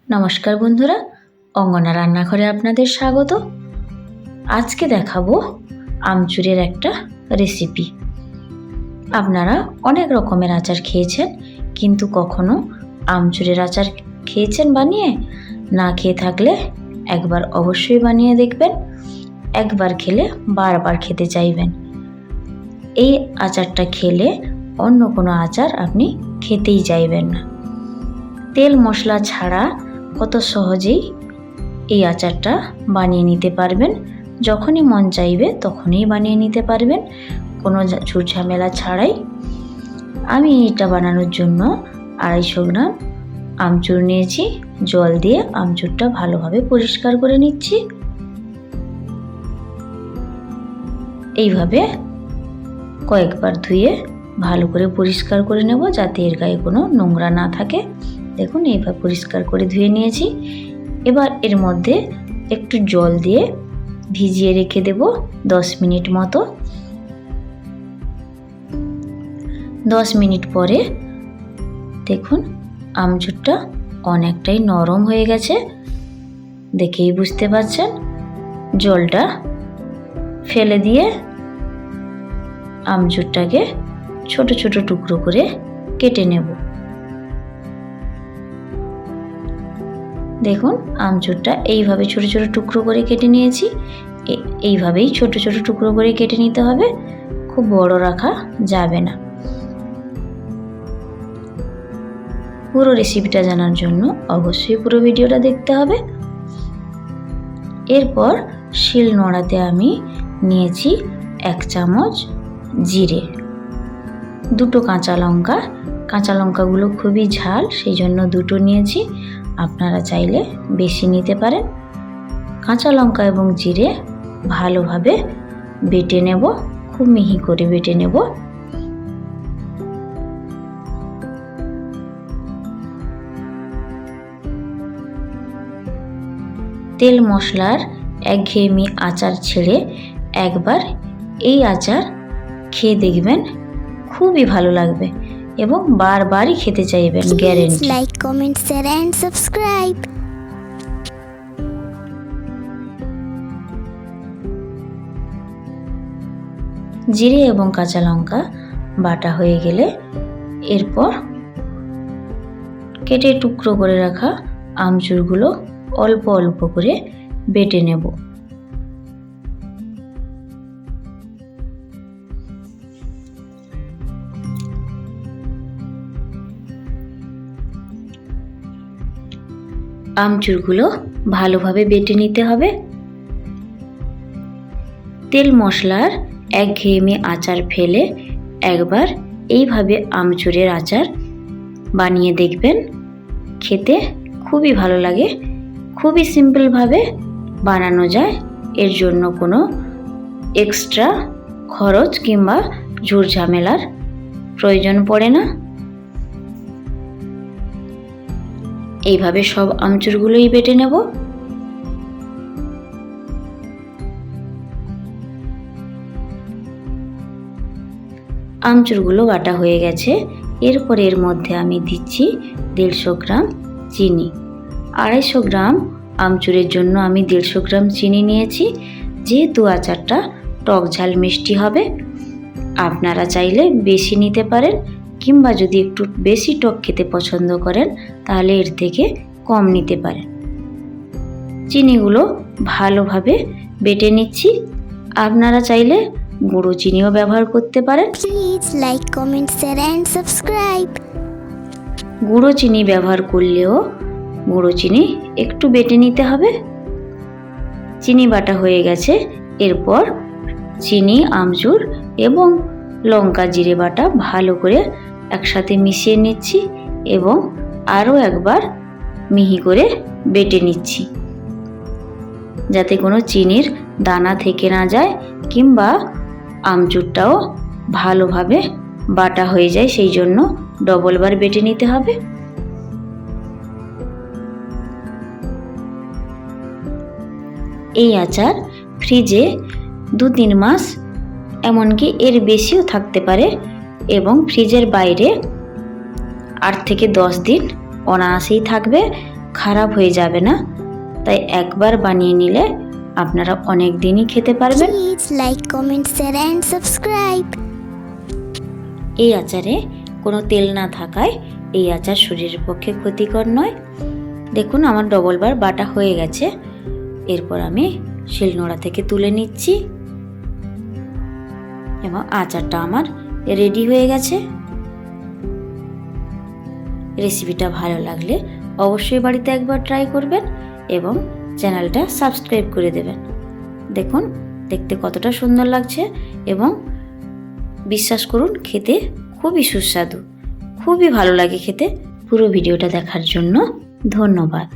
নমস্কার বন্ধুরা, অঙ্গনা রান্নাঘরে আপনাদের স্বাগত। আজকে দেখাবো আমচুরের একটা রেসিপি। আপনারা অনেক রকমের আচার খেয়েছেন, কিন্তু কখনো আমচুরের আচার খেয়েছেন বানিয়ে? না খেয়ে থাকলে একবার অবশ্যই বানিয়ে দেখবেন। একবার খেলে বারবার খেতে চাইবেন। এই আচারটা খেলে অন্য কোনো আচার আপনি খেতেই চাইবেন না। তেল মশলা ছাড়া কত সহজেই এই আচারটা বানিয়ে নিতে পারবেন। যখনই মন চাইবে তখনই বানিয়ে নিতে পারবেন, কোনো ঝামেলা ছাড়াই। আমি এটা বানানোর জন্য 250 গ্রাম আমচুর নিয়েছি। জল দিয়ে আমচুরটা ভালোভাবে পরিষ্কার করে নিচ্ছি। এইভাবে কয়েকবার ধুয়ে ভালো করে পরিষ্কার করে নেব, যাতে এর গায়ে কোনো নোংরা না থাকে। দেখুন, এইভাবে পরিষ্কার করে ধুয়ে নিয়েছি। এবার এর মধ্যে একটু জল দিয়ে ভিজিয়ে রেখে দেব 10 মিনিট মতো। 10 মিনিট পরে দেখুন আমচুরটা অনেকটাই নরম হয়ে গেছে, দেখেই বুঝতে পারছেন। জলটা ফেলে দিয়ে আমচুরটাকে ছোট ছোট টুকরো করে কেটে নেব। দেখুন, আমচুরটা এইভাবে ছোট ছোট টুকরো করে কেটে নিয়েছি। এইভাবেই ছোট ছোট টুকরো করে কেটে নিতে হবে, খুব বড় রাখা যাবে না। পুরো রেসিপিটা জানার জন্য অবশ্যই পুরো ভিডিওটা দেখতে হবে। এরপর শিল নোড়াতে আমি নিয়েছি 1 চামচ জিরে, 2টো কাঁচা লঙ্কা। কাঁচা লঙ্কাগুলো খুবই ঝাল, সেই জন্য 2টো নিয়েছি। আপনারা চাইলে বেশি নিতে পারেন। কাঁচা লঙ্কা এবং জিরে ভালোভাবে বেটে নেব, খুব মিহি করে বেটে নেব। তেল মশলার একঘেয়েমি আচার ছেড়ে একবার এই আচার খেয়ে দেখবেন, খুবই ভালো লাগবে এবং বারবারই খেতে চাইবেন, guarantee. Like, comment, share and subscribe. জিরে এবং কাঁচা লঙ্কা বাটা হয়ে গেলে এরপর কেটে টুকরো করে রাখা আমচুরগুলো অল্প অল্প করে বেটে নেব। আমচুরগুলো ভালোভাবে বেটে নিতে হবে। তেল মশলার একঘেয়েমি আচার ফেলে একবার এইভাবে আমচুরের আচার বানিয়ে দেখবেন, খেতে খুবই ভালো লাগে। খুবই সিম্পলভাবে বানানো যায়, এর জন্য কোনো এক্সট্রা খরচ কিংবা ঝুট ঝামেলার প্রয়োজন পড়ে না। এইভাবে সব আমচুরগুলোই বেটে নেব। আমচুরগুলো বাটা হয়ে গেছে। এরপর এর মধ্যে আমি দিচ্ছি 150 গ্রাম চিনি। 250 গ্রাম আমচুরের জন্য আমি 150 গ্রাম চিনি নিয়েছি। যেহেতু আচারটা টক ঝাল মিষ্টি হবে, আপনারা চাইলে বেশি নিতে পারেন, কিংবা যদি একটু বেশি টক খেতে পছন্দ করেন তাহলে এর থেকে কম নিতে পারেন। চিনিগুলো ভালোভাবে বেটে নিচ্ছি। আপনারা চাইলে গুঁড়ো চিনিও ব্যবহার করতে পারেন। Please like, comment, share and subscribe. গুঁড়ো চিনি ব্যবহার করলেও গুঁড়ো চিনি একটু বেটে নিতে হবে। চিনি বাটা হয়ে গেছে। এরপর চিনি, আমচুর এবং লঙ্কা জিরে বাটা ভালো করে একসাথে মিশিয়ে নিচ্ছি এবং আরও একবার মিহি করে বেটে নিচ্ছি, যাতে কোনো চিনির দানা থেকে না যায় কিংবা আমচুরটাও ভালোভাবে বাটা হয়ে যায়। সেই জন্য ডবলবার বেটে নিতে হবে। এই আচার ফ্রিজে 2-3 মাস, এমনকি এর বেশিও থাকতে পারে, এবং ফ্রিজের বাইরে 8 থেকে 10 দিন অনায়াসেই থাকবে। খারাপ হয়ে যাবে না, তাই একবার বানিয়ে নিলে আপনারা অনেক দিনই খেতে পারবেন। Please like, comment, share and subscribe. এই আচারে কোনো তেল না থাকায় এই আচার শরীরের পক্ষে ক্ষতিকর নয়। দেখুন আমার ডবল বার বাটা হয়ে গেছে। এরপর আমি শিলনোড়া থেকে তুলে নিচ্ছি এবং আচারটা আমার রেডি হয়ে গেছে। রেসিপিটা ভালো লাগলে অবশ্যই বাড়িতে একবার ট্রাই করবেন এবং চ্যানেলটা সাবস্ক্রাইব করে দেবেন। দেখুন দেখতে কতটা সুন্দর লাগছে এবং বিশ্বাস করুন খেতে খুবই সুস্বাদু, খুবই ভালো লাগে খেতে। পুরো ভিডিওটা দেখার জন্য ধন্যবাদ।